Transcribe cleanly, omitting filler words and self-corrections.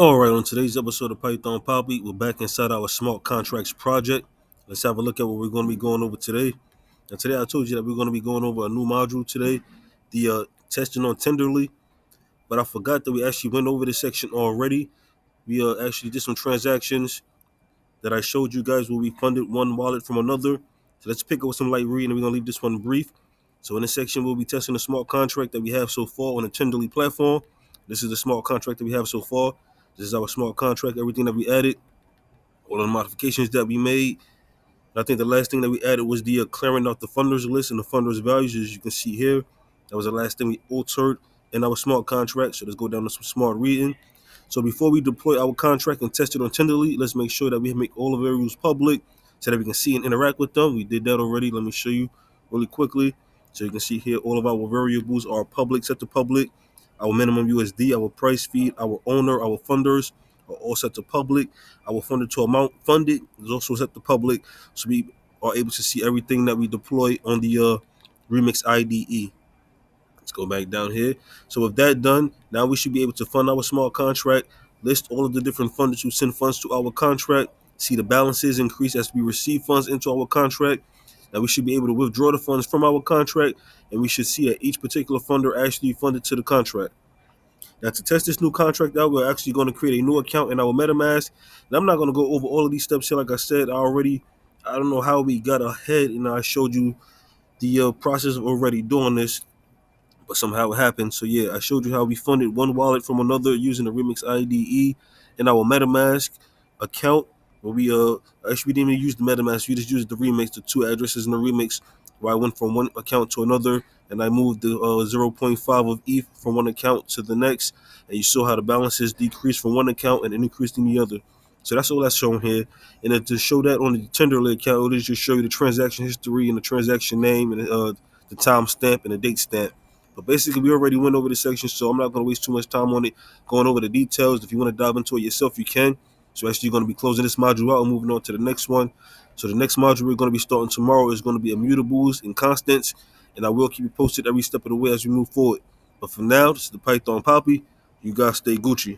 Alright, on today's episode of Python Papi, we're back inside our smart contracts project. Let's have a look at what we're going to be going over today. And today I told you that we're going to be going over a new module today, the testing on Tenderly. But I forgot that we actually went over this section already. We actually did some transactions that I showed you guys where we funded one wallet from another. So let's pick up with some light reading and we're going to leave this one brief. So in this section, we'll be testing the smart contract that we have so far on the Tenderly platform. This is the smart contract that we have so far. This is our smart contract, everything that we added, all the modifications that we made. And I think the last thing that we added was the clearing out the funders list and the funders values, as you can see here. That was the last thing we altered in our smart contract. So let's go down to some smart reading. So before we deploy our contract and test it on Tenderly, let's make sure that we make all the variables public so that we can see and interact with them. We did that already. Let me show you really quickly. So you can see here all of our variables are public, set to public. Our minimum USD, our price feed, our owner, our funders are all set to public. Our funded to amount funded is also set to public. So we are able to see everything that we deploy on the Remix IDE. Let's go back down here. So with that done, now we should be able to fund our smart contract, list all of the different funders who send funds to our contract, see the balances increase as we receive funds into our contract. Now we should be able to withdraw the funds from our contract, and we should see that each particular funder actually funded to the contract. Now to test this new contract out, we're actually going to create a new account in our MetaMask. And I'm not going to go over all of these steps here. Like I said, I don't know how we got ahead, and I showed you the process of already doing this, but somehow it happened. So yeah, I showed you how we funded one wallet from another using the Remix IDE in our MetaMask account. Where we actually we didn't even use the MetaMask, we just used the Remix, the two addresses in the Remix, where I went from one account to another, and I moved the zero point 0.5 of ETH from one account to the next, and you saw how the balances decreased from one account and increased in the other. So that's all that's shown here. And then to show that on the Tenderly account, it'll just show you the transaction history and the transaction name and the time stamp and the date stamp. But basically, we already went over this section, so I'm not going to waste too much time on it, going over the details. If you want to dive into it yourself, you can. So actually, you're going to be closing this module out and moving on to the next one. So the next module we're going to be starting tomorrow is going to be immutables and constants, and I will keep you posted every step of the way as we move forward. But for now, this is the Python Papi. You guys stay Gucci.